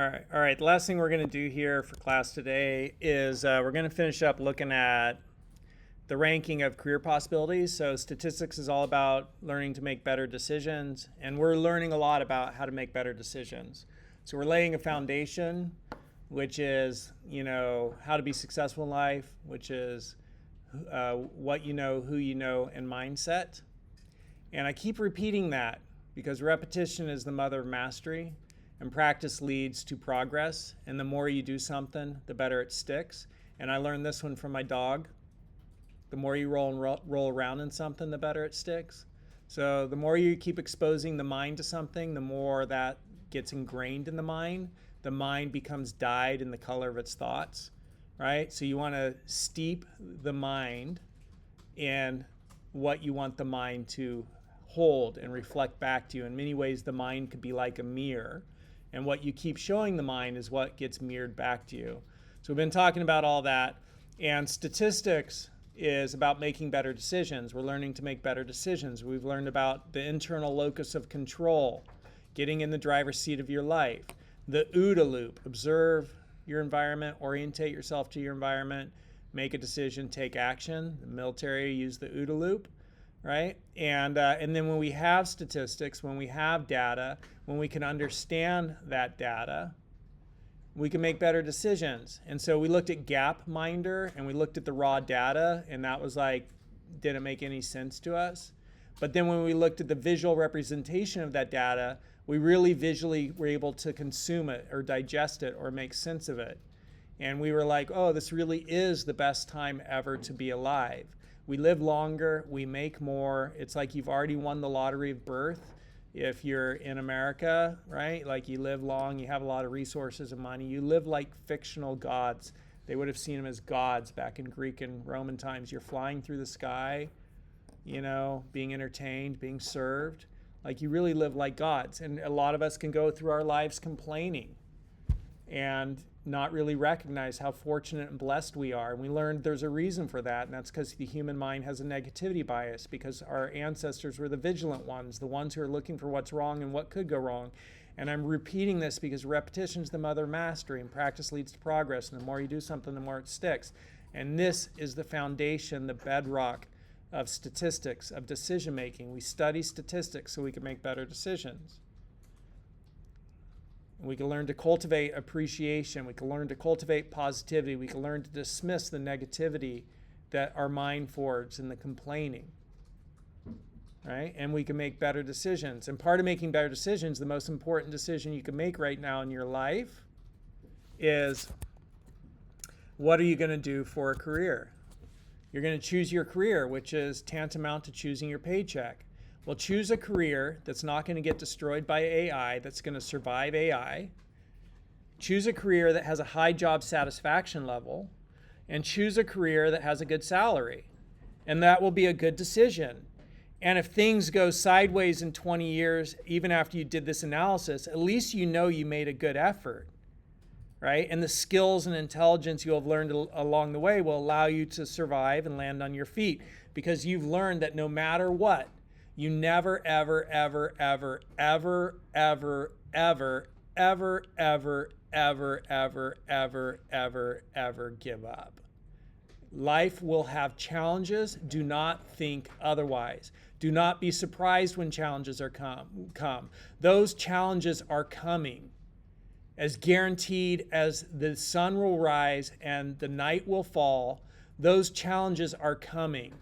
All right. The last thing we're going to do here for class today is we're going to finish up looking at the ranking of career possibilities. So statistics is all about learning to make better decisions, and we're learning a lot about how to make better decisions. So we're laying a foundation, which is, how to be successful in life, which is what you know, who you know, and mindset. And I keep repeating that because repetition is the mother of mastery. And practice leads to progress. And the more you do something, the better it sticks. And I learned this one from my dog. The more you roll around in something, the better it sticks. So the more you keep exposing the mind to something, the more that gets ingrained in the mind. The mind becomes dyed in the color of its thoughts, right? So you want to steep the mind in what you want the mind to hold and reflect back to you. In many ways, the mind could be like a mirror. And what you keep showing the mind is what gets mirrored back to you. So we've been talking about all that. And statistics is about making better decisions. We're learning to make better decisions. We've learned about the internal locus of control, getting in the driver's seat of your life. The OODA Loop, observe your environment, orientate yourself to your environment, make a decision, take action. The military use the OODA Loop. Right? And then when we have statistics, when we have data, when we can understand that data, we can make better decisions. And so we looked at Gapminder and we looked at the raw data, and that was like, didn't make any sense to us. But then when we looked at the visual representation of that data, we really visually were able to consume it or digest it or make sense of it. And we were like, oh, this really is the best time ever to be alive. We live longer, we make more. It's like you've already won the lottery of birth if you're in America, right? Like you live long, you have a lot of resources and money. You live like fictional gods. They would have seen them as gods back in Greek and Roman times. You're flying through the sky, being entertained, being served. Like you really live like gods. And a lot of us can go through our lives complaining and not really recognize how fortunate and blessed we are. And we learned there's a reason for that, and that's because the human mind has a negativity bias, because our ancestors were the vigilant ones, the ones who are looking for what's wrong and what could go wrong. And I'm repeating this because repetition is the mother of mastery, and practice leads to progress. And the more you do something, the more it sticks. And this is the foundation, the bedrock of statistics, of decision making. We study statistics so we can make better decisions. We can learn to cultivate appreciation. We can learn to cultivate positivity. We can learn to dismiss the negativity that our mind forges and the complaining, right? And we can make better decisions. And part of making better decisions, the most important decision you can make right now in your life is, what are you going to do for a career? You're going to choose your career, which is tantamount to choosing your paycheck. Well, choose a career that's not going to get destroyed by AI, that's going to survive AI. Choose a career that has a high job satisfaction level, and choose a career that has a good salary. And that will be a good decision. And if things go sideways in 20 years, even after you did this analysis, at least you know you made a good effort, right? And the skills and intelligence you'll have learned along the way will allow you to survive and land on your feet, because you've learned that no matter what, you never, ever, ever, ever, ever, ever, ever, ever, ever, ever, ever, ever, ever, ever give up. Life will have challenges. Do not think otherwise. Do not be surprised when challenges are come. Those challenges are coming. As guaranteed as the sun will rise and the night will fall, those challenges are coming.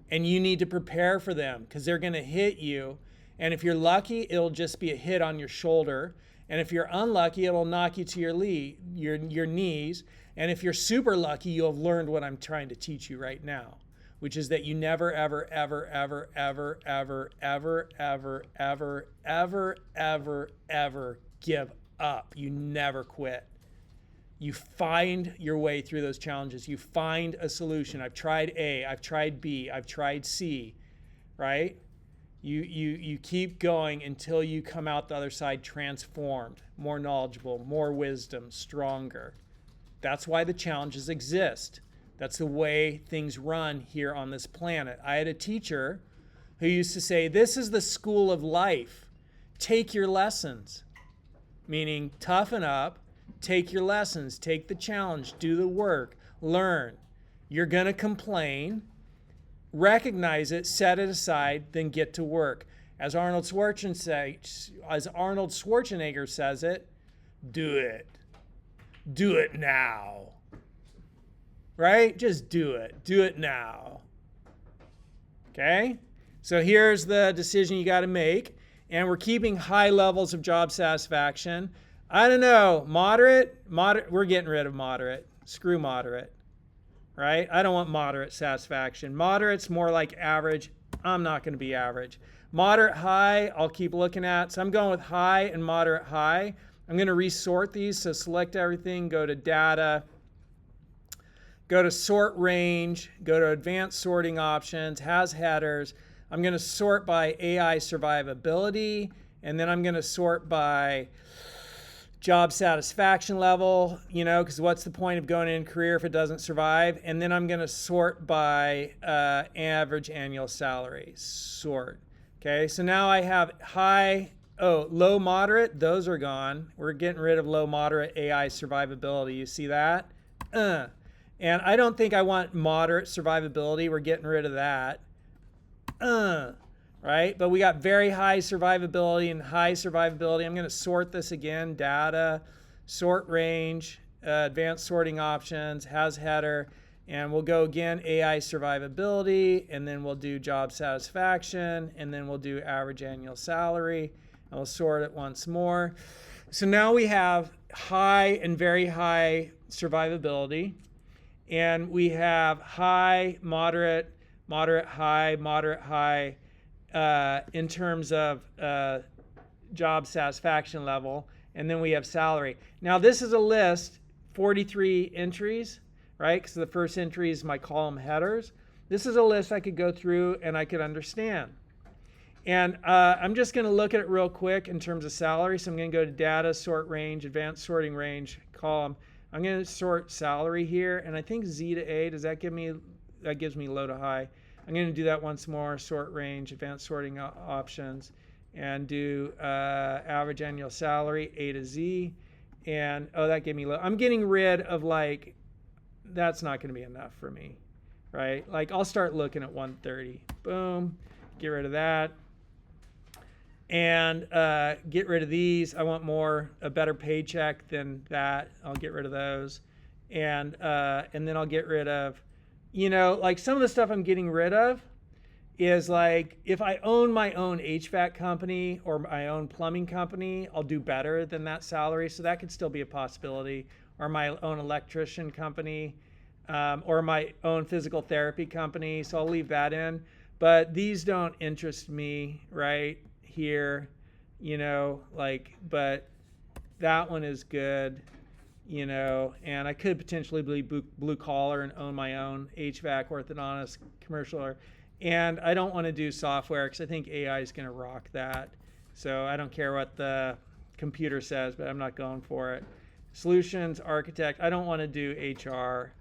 And you need to prepare for them, because they're going to hit you. And if you're lucky, it'll just be a hit on your shoulder. And if you're unlucky, it'll knock you to your knees. And if you're super lucky, you'll have learned what I'm trying to teach you right now, which is that you never, ever, ever, ever, ever, ever, ever, ever, ever, ever, ever, ever give up. You never quit. You find your way through those challenges. You find a solution. I've tried A, I've tried B, I've tried C, right? You keep going until you come out the other side transformed, more knowledgeable, more wisdom, stronger. That's why the challenges exist. That's the way things run here on this planet. I had a teacher who used to say, this is the school of life. Take your lessons. meaning toughen up, take your lessons, take the challenge, do the work, learn. You're going to complain, recognize it, set it aside, then get to work. As Arnold Schwarzenegger says it, do it. Do it now. Right? Just do it. Do it now. Okay? So here's the decision you got to make. And we're keeping high levels of job satisfaction. I don't know, moderate, we're getting rid of moderate. Screw moderate. Right? I don't want moderate satisfaction. Moderate's more like average. I'm not going to be average. Moderate, high, I'll keep looking at. So I'm going with high and moderate, high. I'm going to resort these. So select everything, go to data, go to sort range, go to advanced sorting options, has headers. I'm going to sort by AI survivability, and then I'm going to sort by job satisfaction level, because what's the point of going in career if it doesn't survive? And then I'm going to sort by average annual salary. Sort. Okay, so now I have low, moderate, those are gone. We're getting rid of low, moderate AI survivability. You see that? And I don't think I want moderate survivability. We're getting rid of that. Right? But we got very high survivability and high survivability. I'm going to sort this again. Data, sort range, advanced sorting options, has header. And we'll go again, AI survivability, and then we'll do job satisfaction, and then we'll do average annual salary, and we'll sort it once more. So now we have high and very high survivability, and we have high, moderate, high, moderate, high in terms of job satisfaction level, and then we have salary. Now this is a list, 43 entries. Right? Because the first entry is my column headers. This is a list I could go through and I could understand. And I'm just going to look at it real quick in terms of salary. So I'm going to go to data, sort range, advanced sorting range, column. I'm going to sort salary here. And I think Z to A, that gives me low to high. I'm going to do that once more, sort range, advanced sorting options, and do average annual salary, A to Z. And, that gave me low. I'm getting rid of that's not going to be enough for me, right? I'll start looking at 130. Boom. Get rid of that. And get rid of these. I want a better paycheck than that. I'll get rid of those. And then I'll get rid of, some of the stuff I'm getting rid of is if I own my own HVAC company or my own plumbing company, I'll do better than that salary. So that could still be a possibility. Or my own electrician company, or my own physical therapy company. So I'll leave that in. But these don't interest me right here, but that one is good, and I could potentially be blue collar and own my own HVAC, orthodontist, commercial, and I don't want to do software because I think AI is going to rock that. So I don't care what the computer says, but I'm not going for it. Solutions architect, I don't want to do HR,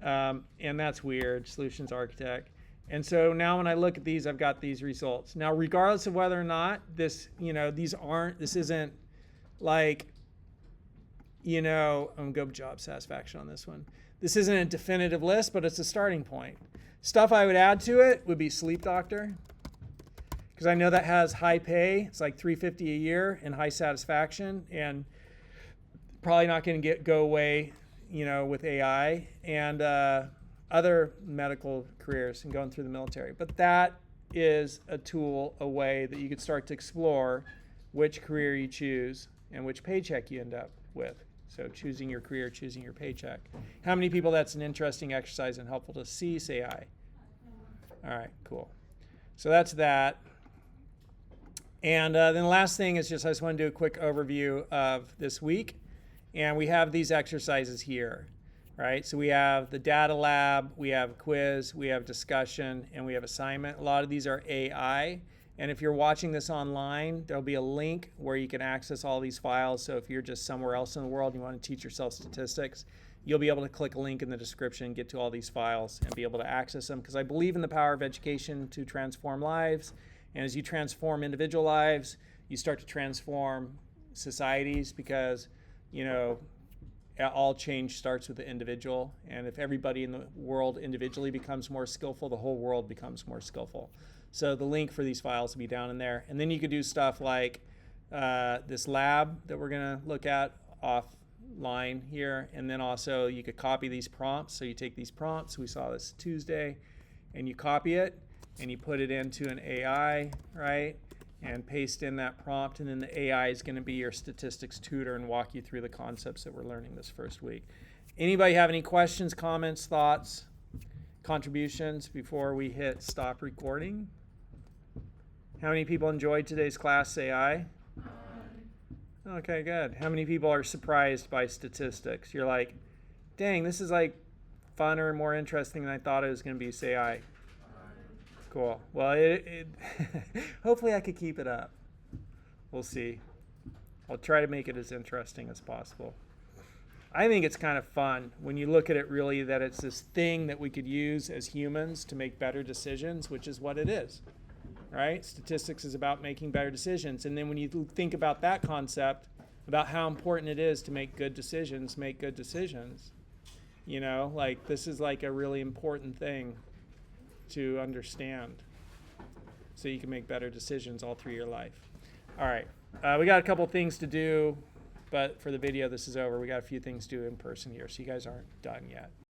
and that's weird, solutions architect. And so now when I look at these, I've got these results. Now, regardless of whether or not this isn't I'm going to go job satisfaction on this one. This isn't a definitive list, but it's a starting point. Stuff I would add to it would be sleep doctor, because I know that has high pay. It's like $350 a year and high satisfaction, and probably not going to go away, with AI and other medical careers and going through the military. But that is a tool, a way that you could start to explore which career you choose and which paycheck you end up with. So choosing your career, choosing your paycheck. How many people that's an interesting exercise and helpful to see, say aye. All right, cool. So that's that. And then the last thing is I just want to do a quick overview of this week. And we have these exercises here, right? So we have the data lab, we have quiz, we have discussion, and we have assignment. A lot of these are AI. And if you're watching this online, there'll be a link where you can access all these files. So if you're just somewhere else in the world and you want to teach yourself statistics, you'll be able to click a link in the description and get to all these files and be able to access them. Because I believe in the power of education to transform lives. And as you transform individual lives, you start to transform societies because, you know, all change starts with the individual. And if everybody in the world individually becomes more skillful, the whole world becomes more skillful. So the link for these files will be down in there. And then you could do stuff like this lab that we're going to look at offline here. And then also you could copy these prompts. So you take these prompts, we saw this Tuesday, and you copy it and you put it into an AI, right? And paste in that prompt, and then the AI is going to be your statistics tutor and walk you through the concepts that we're learning this first week. Anybody have any questions, comments, thoughts, contributions before we hit stop recording? How many people enjoyed today's class? Say aye. Okay, good. How many people are surprised by statistics? You're like, dang, this is like funner and more interesting than I thought it was going to be. Say aye. Cool. Well, hopefully I could keep it up. We'll see. I'll try to make it as interesting as possible. I think it's kind of fun when you look at it really that it's this thing that we could use as humans to make better decisions, which is what it is, right? Statistics is about making better decisions. And then when you think about that concept, about how important it is to make good decisions, you know, like this is like a really important thing to understand so you can make better decisions all through your life. All right, we got a couple things to do, but for the video this is over. We got a few things to do in person here, so you guys aren't done yet.